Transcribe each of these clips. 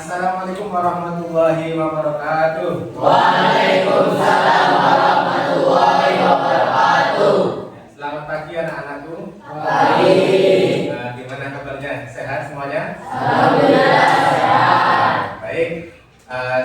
Assalamualaikum warahmatullahi wabarakatuh. Waalaikumsalam warahmatullahi wabarakatuh. Selamat pagi anak-anakku. Pagi. Gimana kabarnya? Sehat semuanya? Alhamdulillah sehat. Baik.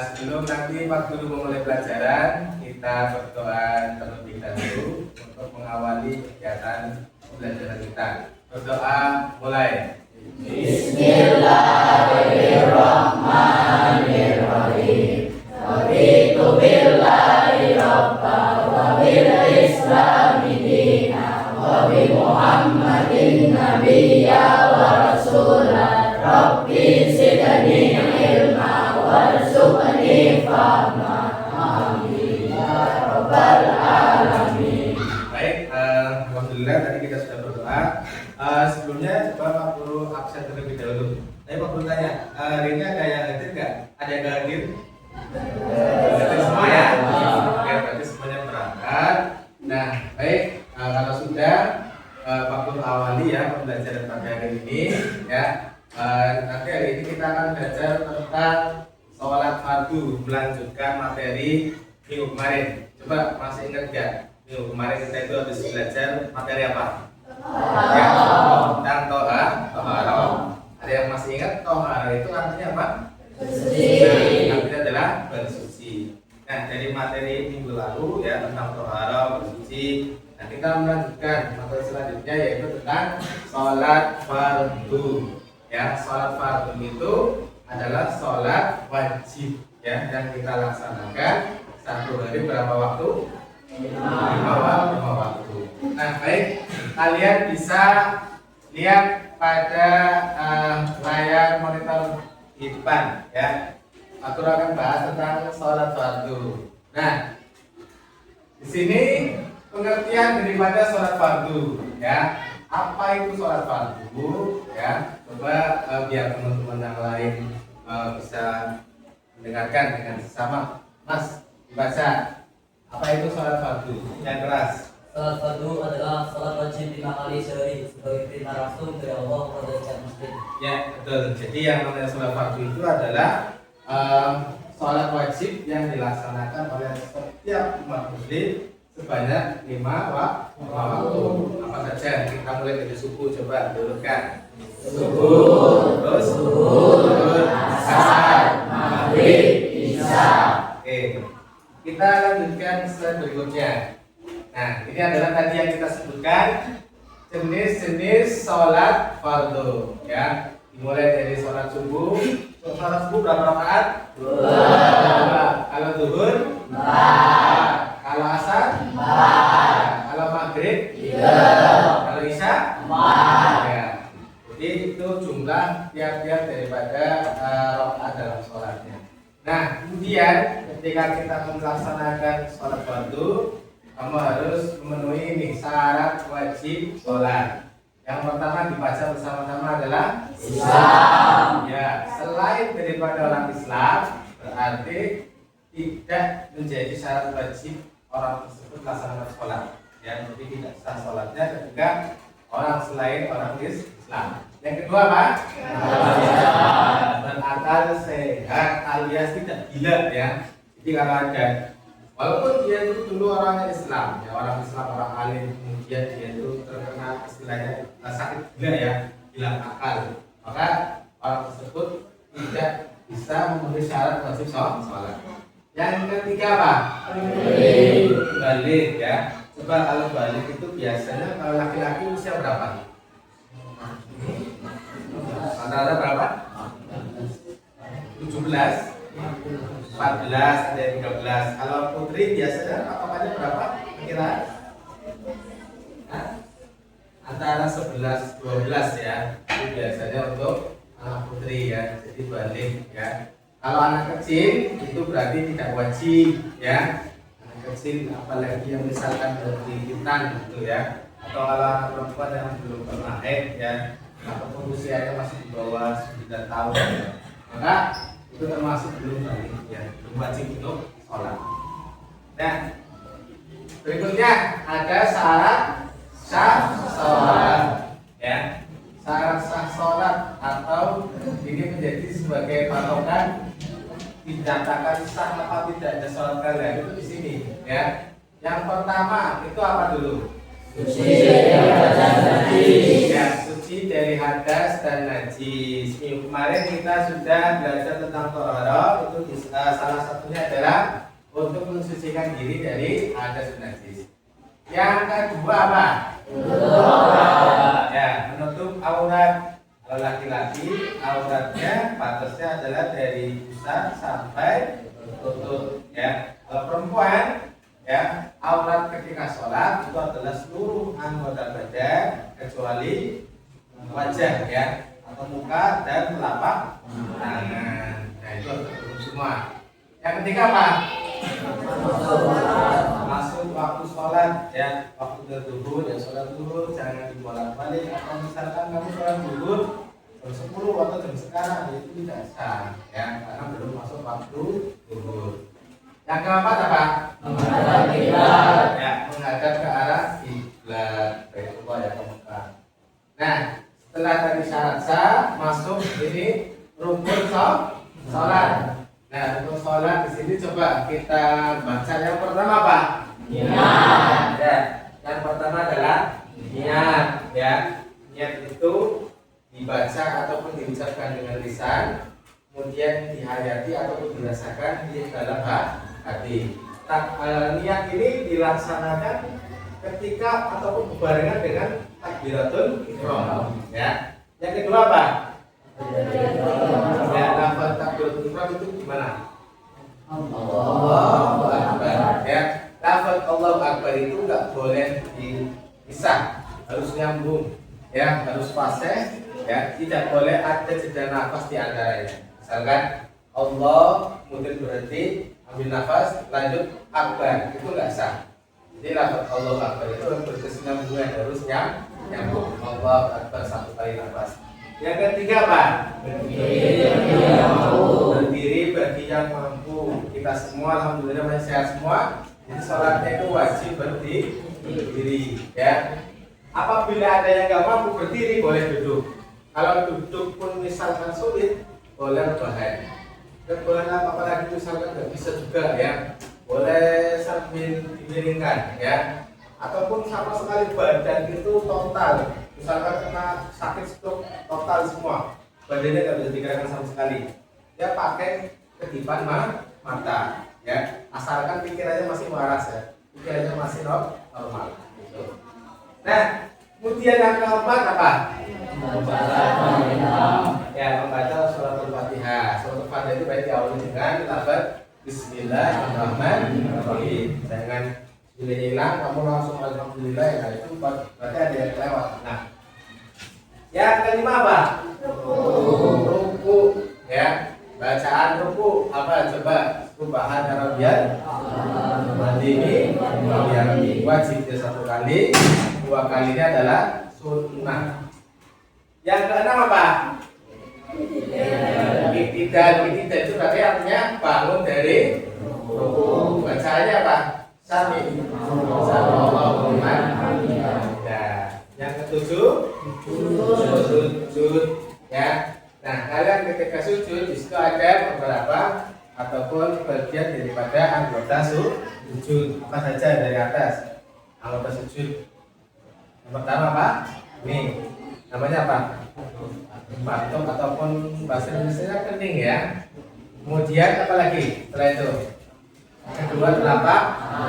Sebelum nanti Pak Guru memulai pelajaran, kita berdoa terlebih dahulu untuk mengawali kegiatan pembelajaran kita. Berdoa mulai. Bismillahirrahmanirrahim. Raditu billahi rabba wa bil islami dina wa bi Muhammadin nabiyya wa rasulah. Rabbi zidni ilma warzuqni fahma. Amin ya rabbal alamin. Baik, alhamdulillah tadi kita sudah berdoa. Sebelumnya coba Pak Guru absen terlebih dahulu. Tapi Pak Guru tanya, hari ini ada yang hadir nggak? Ada yang nggak hadir? Hadir semua ya? Oke, berarti semuanya berangkat. Nah, baik, kalau sudah Pak Guru awali ya pembelajaran pada hari ini ya. Nanti hari ini kita akan belajar tentang sholat fardu, melanjutkan materi minggu kemarin. Coba masih ingat nggak? Minggu kemarin kita itu habis belajar materi apa? Ya, tentang toharoh. Ada yang masih ingat toharoh itu artinya apa? Bersuci. Artinya adalah bersuci. Nah, dari materi minggu lalu ya tentang toharoh, bersuci. Nah, kita melanjutkan materi selanjutnya yaitu tentang sholat fardu. Ya, sholat fardu itu adalah sholat wajib ya yang kita laksanakan satu hari berapa waktu? 5 waktu. Nah, baik, kalian bisa lihat pada layar monitor di depan ya. Aku akan bahas tentang sholat fardu. Nah, di sini pengertian daripada sholat fardu ya. Apa itu sholat fardu ya? Coba biar teman-teman yang lain bisa mendengarkan dengan sesama. Mas, dibaca. Apa itu sholat fardu? Yang keras. Salat fardu adalah salat wajib 5 kali sehari sebagai perintah langsung dari Allah kepada umat muslim. Ya, betul. Jadi yang namanya sholat fardu itu adalah sholat wajib yang dilaksanakan oleh setiap umat muslim sebanyak 5 waktu. Apa saja? Kita mulai dari subuh, coba dulukan. Subuh, terus zuhur, asar, maghrib, isya. Oke. Kita lanjutkan slide berikutnya. Nah, ini adalah tadi yang kita sebutkan jenis-jenis sholat fardu ya. Dimulai dari sholat subuh. Sholat subuh berapa rakaat? 2. Kalau zuhur? 4. Kalau asar? 4. Kalau maghrib? 3. Kalau isya? 4. Ya. Jadi itu jumlah tiap-tiap daripada rakaat dalam sholatnya. Nah, kemudian ketika kita melaksanakan sholat fardu, kamu harus memenuhi nih syarat wajib sholat. Yang pertama dibaca bersama-sama adalah Islam. Ya, selain daripada orang Islam, berarti tidak menjadi syarat wajib orang tersebut melaksanakan sholat. Ya, jadi tidak sah sholatnya ketika orang selain orang Islam. Yang kedua apa? Berakal sehat alias tidak gila ya. Jadi kalau ada, walaupun dia itu dulu orang Islam ya, orang Islam, orang alim, kemudian dia itu terkena istilahnya sakit gila ya, gila akal, maka orang tersebut tidak bisa memenuhi syarat wajib sholat. Yang ketiga apa? Balik ya. Coba kalau balik itu biasanya kalau laki-laki usia berapa? Antara berapa? 17, 14, ada yang 13. Kalau putri biasanya patokannya berapa? Kira antara 11, 12 ya. Itu biasanya untuk anak putri ya. Jadi balik ya. Kalau anak kecil itu berarti tidak wajib ya. Anak kecil apalagi yang misalkan dari hitam gitu ya. Atau kalau anak perempuan yang belum pernah haid ya, ataupun usianya masih di bawah 9 tahun ya. Maka itu termasuk belum balik ya, belum wajib untuk sholat. Nah, berikutnya ada syarat sah sholat ya. Syarat sah sholat atau ini menjadi sebagai patokan dinyatakan sah apa tidaknya sholat kalian itu di sini ya. Yang pertama itu apa dulu? Suci dari hadas dan najis. Ya, suci dari hadas dan najis. Minggu kemarin kita sudah belajar tentang tohara, itu salah satunya adalah untuk mensucikan diri dari hadas dan najis. Yang kedua apa? Ya, menutup aurat. Kalau laki-laki auratnya batasnya adalah dari pusat sampai lutut ya. Kalau perempuan ya, aurat ketika sholat itu adalah seluruh anggota badan kecuali wajah ya, atau muka dan telapak tangan. Nah itu harus tertutup semua. Yang ketiga apa? Masuk waktu sholat ya, waktu zuhur ya, sholat zuhur jangan dibolak-balik. Atau misalkan kamu sholat zuhur jam 10 atau jam sekarang itu tidak sah ya, karena belum masuk waktu zuhur. Yang keempat apa? Menghadap kiblat. Ya, menghadap ke arah kiblat, Baitullah ya, ke Mekah. Nah, setelah tadi syarat sah, masuk ini rukun sholat. Nah, rukun sholat di sini coba kita baca. Yang pertama apa? Niat. Ya, yang pertama adalah niat. Ya, niat itu dibaca ataupun diucapkan dengan lisan, kemudian dihayati ataupun dirasakan di dalam hati. Niat ini dilaksanakan ketika ataupun berbarengan dengan takbiratul ihram. Ya. Yang kedua apa? Ya, lafaz takbiratul ihram itu gimana? Allahu Akbar. Ya, lafaz Allahu Akbar itu nggak boleh dipisah, harus nyambung. Ya, harus fasih. Ya, tidak boleh ada jeda nafas di antaranya. Misalkan Allah kemudian berhenti, ambil nafas, lanjut akbar, itu nggak sah. Jadi lafaz Allah akbar itu berkesinambungan, harus nyambung. Allah akbar satu kali nafas. Yang ketiga apa? Berdiri bagi yang mampu. Kita semua alhamdulillah masih sehat semua. Jadi sholatnya itu wajib berdiri. Ya. Apabila ada yang nggak mampu berdiri, boleh duduk. Kalau duduk pun misalkan sulit, boleh rebahan. Dan boleh apalagi misalkan nggak bisa juga ya, boleh sambil dimiringkan ya. Ataupun sama sekali badan itu total, misalkan kena sakit stroke total semua, badannya nggak bisa digerakkan sama sekali. Ya pakai kedipan mata ya, asalkan pikirannya masih waras ya, pikirannya masih normal. Gitu. Nah, kemudian yang keempat apa? Ya, membaca surat Al-Fatihah. Surat Al-Fatihah itu baik diawali dengan lafaz Bismillahirrahmanirrahim. Jangan hilang, kamu langsung alhamdulillah ya, itu berarti ada yang kelewat. Nah, yang kelima apa? Ruku. Ya, bacaan ruku apa? Coba Subhana rabbiyal azim. Wajib satu kali, dua kalinya adalah sunnah. Yang keenam apa? Iktidal itu berarti artinya bangun dari ruku. Bacaannya apa? Sami. Allahu liman hamidah. Yang ketujuh sujud. Ya. Nah, kalian ketika sujud di situ ada beberapa ataupun bagian daripada anggota sujud. Apa saja dari atas anggota sujud? Yang pertama apa? Ini namanya apa? Batuk ataupun bahasa Indonesia kening ya. Kemudian apa lagi setelah itu? Kedua telapak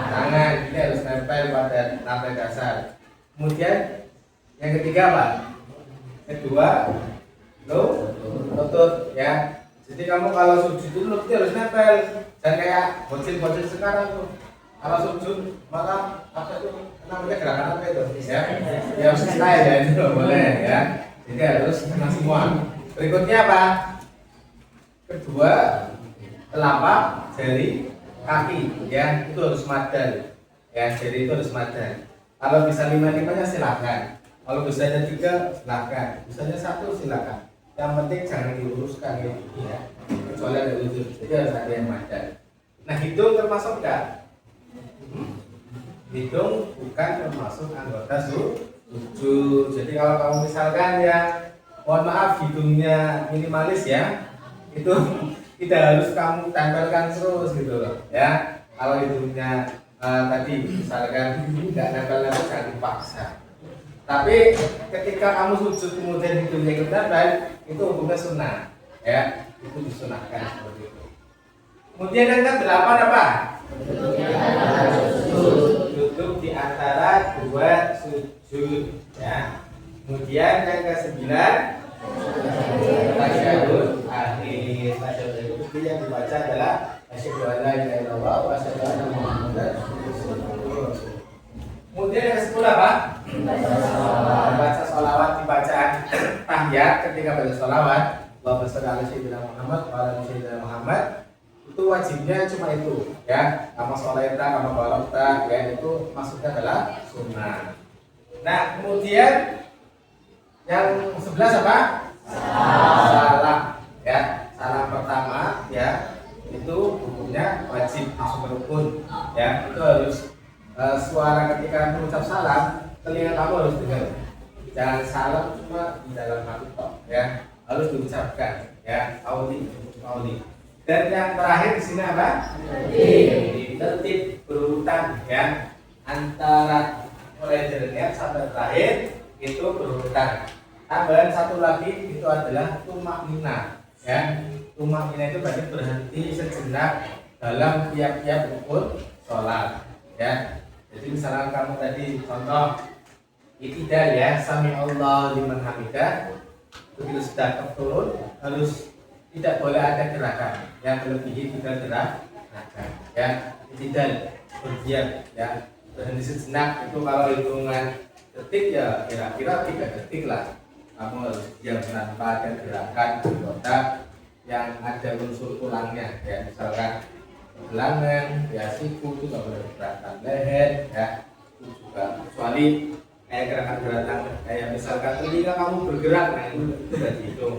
tangan, ini harus nempel pada lantai dasar. Kemudian yang ketiga apa? Kedua lutut ya. Jadi kamu kalau sujud itu lututnya harus nempel, dan kayak bocil-bocil sekarang tuh. Kalau sujud maka apa itu namanya gerakan apa itu? Ya, ya harus style ya, itu boleh ya. Jadi harus kena semua. Berikutnya apa? Kedua telapak jari kaki ya, itu harus madal ya, jadi itu harus madal. Kalau bisa 5-5-nya silakan, kalau bisanya 3 silakan, bisanya 1 silakan. Yang penting jangan diluruskan ya, kecuali ada uzur, jadi harus ada yang madal. Nah, hidung termasuk enggak? Hidung bukan termasuk anggota sujud. Jadi kalau kamu misalkan ya, mohon maaf hidungnya minimalis ya, itu tidak harus kamu tempelkan terus gitu loh ya. Kalau hidungnya tadi misalkan nggak nempel-nempel jangan dipaksa. Tapi ketika kamu sujud kemudian hidungnya ikut nempel, itu hukumnya sunnah ya, itu disunahkan seperti itu. Kemudian yang ke-8 apa? Duduk di antara dua sujud ya. Kemudian yang ke-9 tasyahud akhir. Tasyahud itu yang dibaca adalah asyhadu an la ilaha illallah wa asyhadu anna muhammadar rasulullah. Kemudian yang ke-10 apa? Baca sholawat di bacaan tahiyat. Ketika baca sholawat Allahumma sholli ala sayyidina Muhammad wa ala sayyidina Muhammad, itu wajibnya cuma itu ya. Kama sholaita kama barakta ya, itu maksudnya adalah sunnah. Nah kemudian yang 11 apa? Salam ya. Salam pertama ya, itu hukumnya wajib masuk rukun ya. Itu harus suara ketika mengucap salam, telinga kamu harus dengar. Jangan salam cuma di dalam hati tok ya, harus diucapkan ya. Auli. Dan yang terakhir di sini apa? Tertib berurutan ya, antara mulai dari niat sampai terakhir itu berurutan. Tambahan satu lagi itu adalah tumak nina ya. Tumak nina itu berarti berhenti sejenak dalam tiap-tiap rukun sholat ya. Jadi misalnya kamu tadi contoh iktidal ya, sami Allah liman hamidah, begitu sudah turun harus tidak boleh ada gerakan yang melebihi 3 gerakan ya. Iktidal berdiam ya, berhenti sejenak. Itu kalau hitungan detik ya kira-kira 3 detik lah. Kamu harus diam tanpa ada gerakan otak yang ada unsur tulangnya ya. Misalkan gelangan ya, siku itu nggak boleh gerakan, leher ya itu juga, kecuali kayak gerakan-gerakan kayak misalkan telinga kamu bergerak, nah itu sudah dihitung.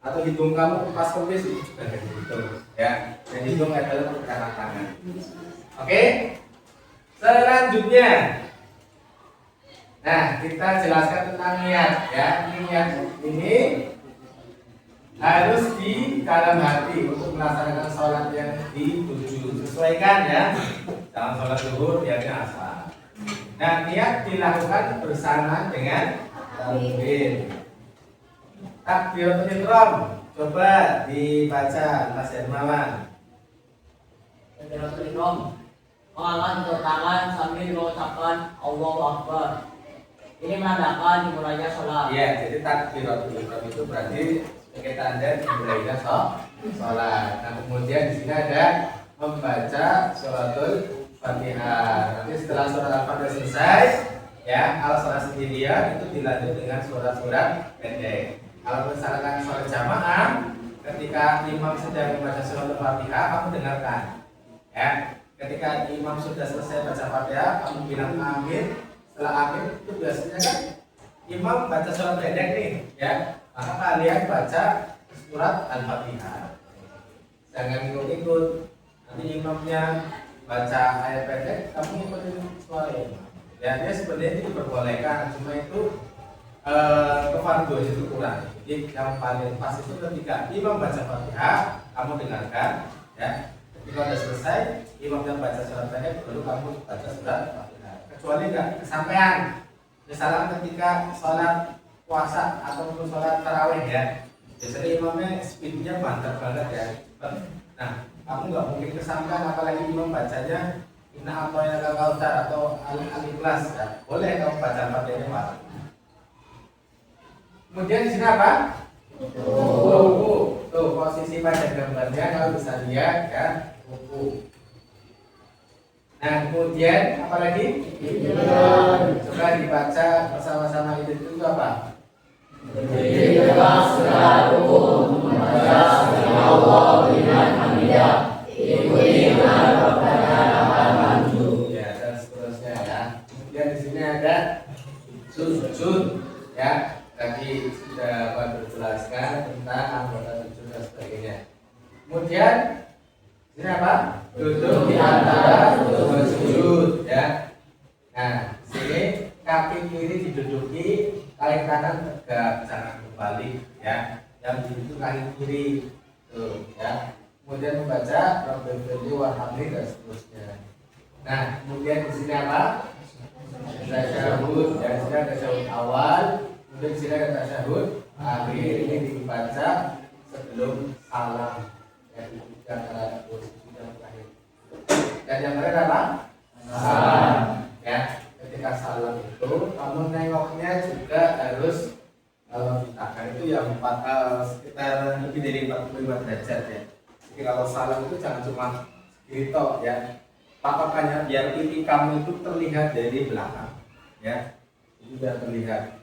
Atau hidung kamu pas kempis itu juga dihitung ya. Dan hidung adalah pergerakan tangan. Oke, selanjutnya nah kita jelaskan tentang niat ya. Niat ini harus di dalam hati untuk melaksanakan sholat yang dituju. Sesuaikan ya, dalam sholat zuhur niatnya asal. Nah niat dilakukan bersamaan dengan takbir. Takbiratul ihram coba dibaca Mas Hermawan. Takbiratul ihram, mengangkat kedua tangan sambil mengucapkan Allahu Akbar. Ini menandakan dimulainya sholat. Iya, jadi takbiratul ihram itu berarti kita Anda dimulainya sholat. Nah kemudian di sini ada membaca suratul Fatihah. Nanti setelah surat Al-Fatihah selesai ya, kalau sholat sendirian itu dilanjut dengan surat-surat pendek. Kalau misalkan sholat jamaah, ketika imam sedang membaca surat Al-Fatihah, kamu dengarkan ya. Ketika imam sudah selesai baca Fatihah, kamu bilang amin. Setelah amin itu biasanya kan imam baca surat pendek nih ya, maka kalian baca surat Al-Fatihah. Jangan ikut-ikut. Nanti imamnya baca ayat pendek, kamu ikutin suara imam. Ya, dia sebenarnya itu diperbolehkan, cuma itu kefarduan itu kurang. Jadi yang paling pas itu ketika imam baca Fatihah, kamu dengarkan ya. Ketika sudah selesai, imam yang baca surat pendek, baru kamu baca surat Fatihah. Kecuali nggak kesampaian. Misalnya ketika sholat puasa atau sholat tarawih ya, biasanya imamnya speednya mantap banget ya. Nah, kamu nggak mungkin kesampaian, apalagi imam bacanya Inna a'toinakal kautsar atau Al-Ikhlas ya. Boleh kamu baca Fatihahnya Pak. Kemudian di sini apa? Ruku. Tuh posisi pada gambarnya kalau bisa lihat ya, ruku. Nah kemudian apa lagi? Coba dibaca bersama-sama itu apa? Ya dan seterusnya ya. Kemudian di sini ada sujud ya. Tadi sudah berjelaskan tentang anggota sujud dan sebagainya. Kemudian ini apa? Duduk di antara dua sujud ya. Nah, sini kaki kiri diduduki, kaki kanan tegak, jangan berbalik ya. Yang itu kaki kiri tuh ya. kemudian membaca Rabbil Fili Warhamni dan seterusnya. Nah, kemudian di sini apa? Tasyahud, dan di sini ada tasyahud awal, kemudian di sini ada tasyahud akhir. Ini dibaca sebelum salam. Ya, itu antara posisi yang terakhir. Dan yang terakhir apa? Salam. Ya, ketika salam itu kamu nengoknya juga harus kalau ditakan itu ya sekitar lebih dari 45 derajat ya. Jadi kalau salam itu jangan cuma gitu ya. Patokannya biar pipi kamu itu terlihat dari belakang, ya, itu biar terlihat.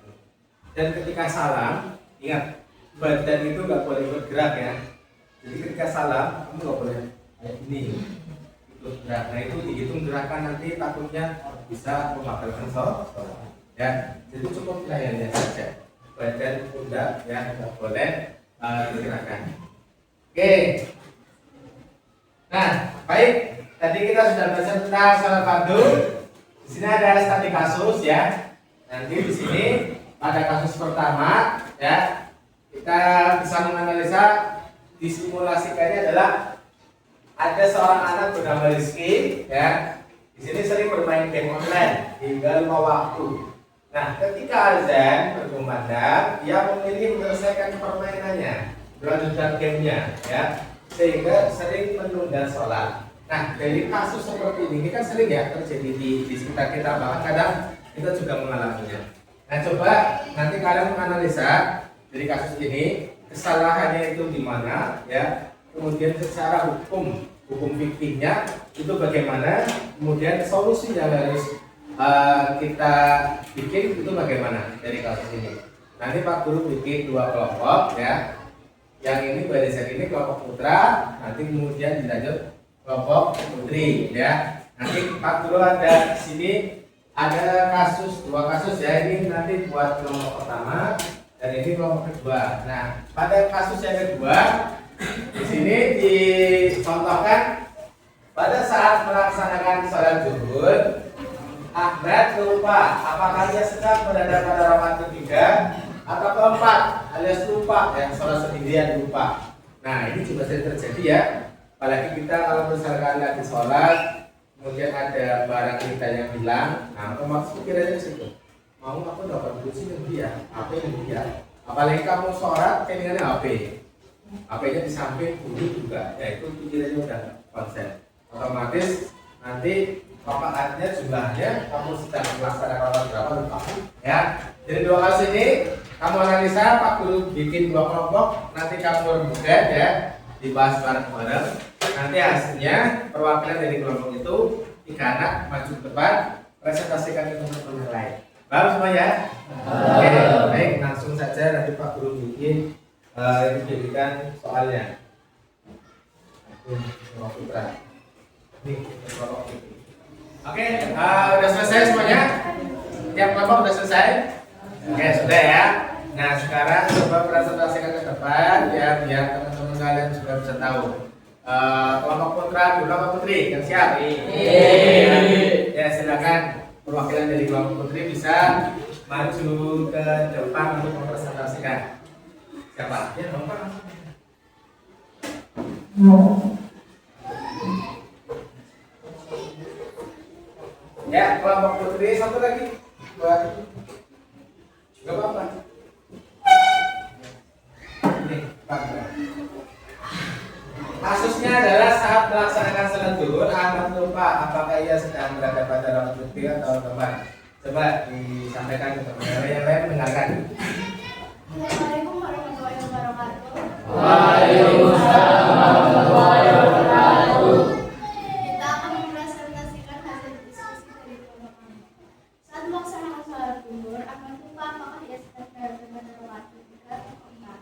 Dan ketika salam, ingat badan itu nggak boleh bergerak ya. Jadi ketika salam, kamu nggak boleh kayak ini, itu gerak. Nah itu dihitung gerakan nanti takutnya bisa memakan sholat, ya. Jadi cukup layarnya saja. Badan pundak ya nggak boleh digerakkan. Oke. Nah baik. Tadi kita sudah baca tentang sholat fardu. Di sini ada studi kasus ya. Nanti di sini pada kasus pertama ya kita bisa menganalisa disimulasikannya adalah ada seorang anak bernama Rizky ya. Di sini sering bermain game online hingga 5 waktu. Nah, ketika azan berkumandang, dia memilih menyelesaikan permainannya, melanjutkan gamenya ya, sehingga sering menunda sholat. Nah, dari kasus seperti ini kan sering ya terjadi di sekitar kita, bahkan kadang kita juga mengalaminya. Nah, coba nanti kalian menganalisa dari kasus ini kesalahannya itu di mana ya, kemudian secara hukum fikihnya itu bagaimana, kemudian solusi yang harus kita bikin itu bagaimana dari kasus ini. Nanti Pak Guru bikin 2 kelompok ya. Yang ini barisan ini kelompok putra, nanti kemudian dilanjut kelompok putri ya. Nanti Pak Guru ada di sini ada kasus 2 kasus ya. Ini nanti buat kelompok pertama dan ini kelompok kedua. Nah, pada kasus yang kedua di sini dicontohkan pada saat melaksanakan sholat zuhur, Ahmad lupa apakah dia sedang berada pada rakaat ketiga atau keempat, alias lupa ya, sholat sendirian lupa. Nah, ini juga sering terjadi ya. Apalagi kita kalau misalkan lagi sholat, kemudian ada barang kita yang hilang, nah otomatis pikirannya situ. Mau aku dapat kursi yang dia, HP yang dia. Apalagi kamu sholat, kayaknya HP. HP-nya di samping bunyi juga, ya itu pikirannya udah konsen. Otomatis nanti rakaatnya jumlahnya kamu sedang melaksanakan sholat berapa lupa. Ya, jadi 2 kasus ini kamu analisa, Pak Guru bikin 2 kelompok, nanti kamu rebukan ya. Dibahas bareng-bareng. Nanti hasilnya perwakilan dari kelompok itu 3 anak maju ke depan presentasikan ke teman-teman yang lain. Paham semuanya? Oke, baik, langsung saja nanti Pak Guru bikin dijadikan soalnya. Oke, udah selesai semuanya? Tiap kelompok udah selesai? Oke, sudah ya. Nah, sekarang coba presentasikan ke depan ya, biar teman-teman kalian sudah bisa tahu. Kelompok putra dulu apa putri? Yang siap? Ya, silakan perwakilan dari kelompok putri bisa maju ke depan untuk mempresentasikan. Siapa? Ya, Bapak. Ya, kelompok putri satu lagi buat juga apa? Ini, Pak. Kasusnya adalah saat melaksanakan sholat zuhur, Ahmad lupa apakah ia sedang berada pada rakaat ketiga atau keempat. Coba disampaikan ke teman-teman yang lain mendengarkan. Assalamualaikum warahmatullahi wabarakatuh. Waalaikumsalam warahmatullahi wabarakatuh. Kita akan mempresentasikan hasil diskusi dari kelompok kami. Saat melaksanakan sholat zuhur, akan lupa apakah ia sedang berada pada rakaat ketiga atau keempat.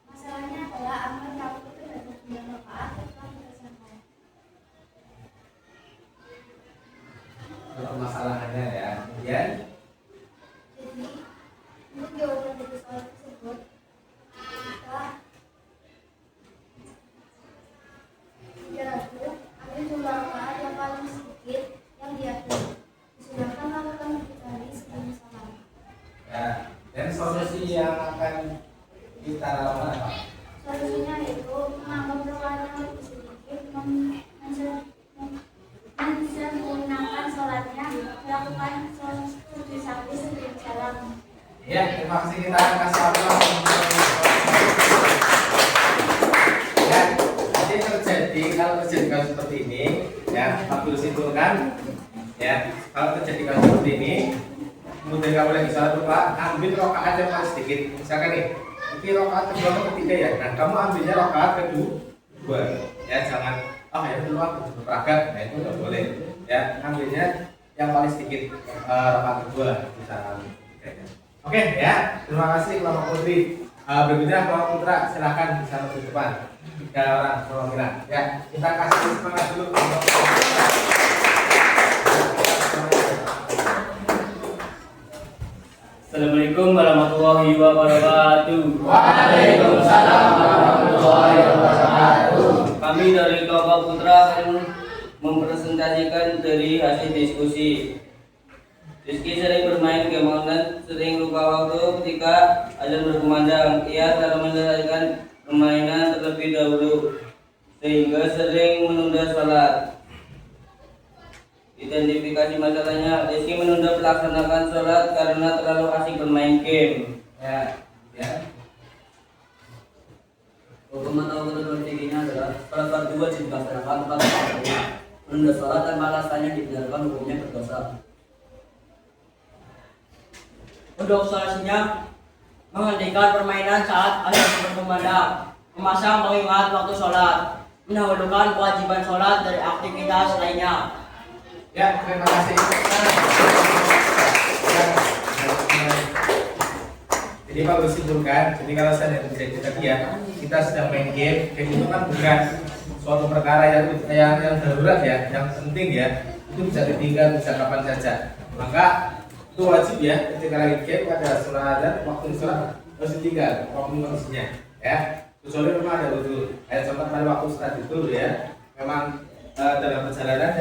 Masalahnya adalah Ahmad takut itu dari 9 rakaat setelah diselesaikan. Permasalahannya ya, kemudian Jadi, untuk jawaban dari soal tersebut, kita tidak ragu ambil jumlah rakaat yang paling sedikit yang diatur. Disunahkan lakukan mencari sebelum salam. ya, dan solusi yang akan kita lakukan apa? Solusinya yaitu menambah rakaat yang Ya, terima kasih, kita akan kasih aplaus. Ya, jadi terjadi kalau terjadi kasus seperti ini, ya, Pak Guru simpulkan, ya, kalau terjadi kasus seperti ini, kemudian kamu lagi salat lupa, ambil rakaat yang paling sedikit. Misalkan nih, ini rakaat kedua atau ketiga ya, nah kamu ambilnya rakaat kedua, ya, jangan, ya dulu aku beragam, nah itu nggak boleh, ya, ambilnya yang paling sedikit, rakaat kedua, misalkan. Oke, ya, terima kasih Kelompok Putri. Berikutnya Kelompok Putra, silakan bisa lebih depan. 3 orang perwakilan. Ya, kita kasih semangat dulu. Assalamualaikum warahmatullahi wabarakatuh. Waalaikumsalam warahmatullahi wabarakatuh. Kami dari Kelompok Putra akan mempresentasikan dari hasil diskusi. Rizky sering bermain game online, sering lupa waktu ketika azan berkumandang. Ia selalu menyelesaikan permainan terlebih dahulu, sehingga sering menunda sholat. Identifikasi masalahnya, Rizky menunda melaksanakan sholat karena terlalu asik bermain game. Ya. Hukum atau ketentuan fikihnya adalah sholat fardu wajib dilaksanakan tepat waktu. Menunda sholat tanpa alasannya dibenarkan hukumnya berdosa. Untuk solusinya, menghentikan permainan saat azan berkumandang, memasang pengingat waktu sholat, mendahulukan kewajiban sholat dari aktivitas lainnya. Ya, terima kasih. Jadi Pak Guru simpulkan, jadi kalau saya dari tadi ya, kita sedang main game itu kan bukan suatu perkara yang darurat ya, yang penting ya, itu bisa ditinggal, bisa kapan saja. Maka itu wajib ya, ketika lagi game ada sholat azan, waktu sholat harus ditinggal, waktu kondisinya, ya. Kecuali memang ada wudhu, contoh pada waktu sholat itu ya, memang dalam perjalanan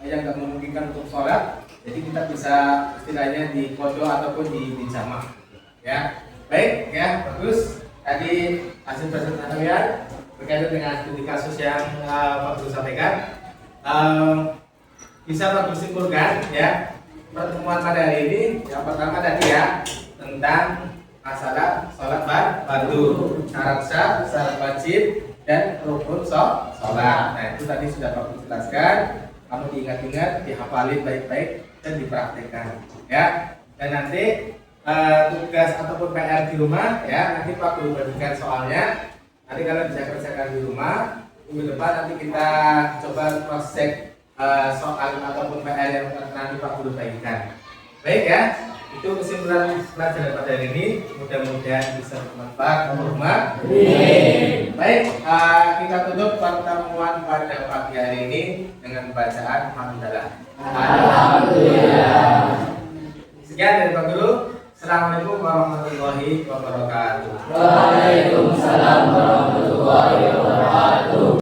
yang nggak memungkinkan untuk sholat, jadi kita bisa istilahnya di kodo ataupun di jamak, ya. Baik, ya, bagus. Tadi hasil presentasi kalian berkaitan dengan studi kasus yang Pak Guru sampaikan, bisa Pak Guru simpulkan, ya. Pertemuan pada hari ini yang pertama tadi ya tentang masalah sholat fardu, syarat sah, syarat wajib, dan rukun sholat. Nah itu tadi sudah Pak Guru jelaskan. Kamu diingat-ingat, dihafalin baik-baik dan dipraktekkan. Ya. Dan nanti tugas ataupun PR di rumah ya nanti Pak Guru bagikan soalnya. Nanti kalian bisa kerjakan di rumah. Minggu depan nanti kita coba cross check soal ataupun PR yang nanti Pak Guru bagikan. Baik ya, itu kesimpulan pelajaran pada hari ini. Mudah-mudahan bisa bermanfaat untuk rumah. Baik, kita tutup pertemuan pada pagi hari ini dengan bacaan Alhamdulillah. Sekian dari Pak Guru. Assalamualaikum warahmatullahi wabarakatuh.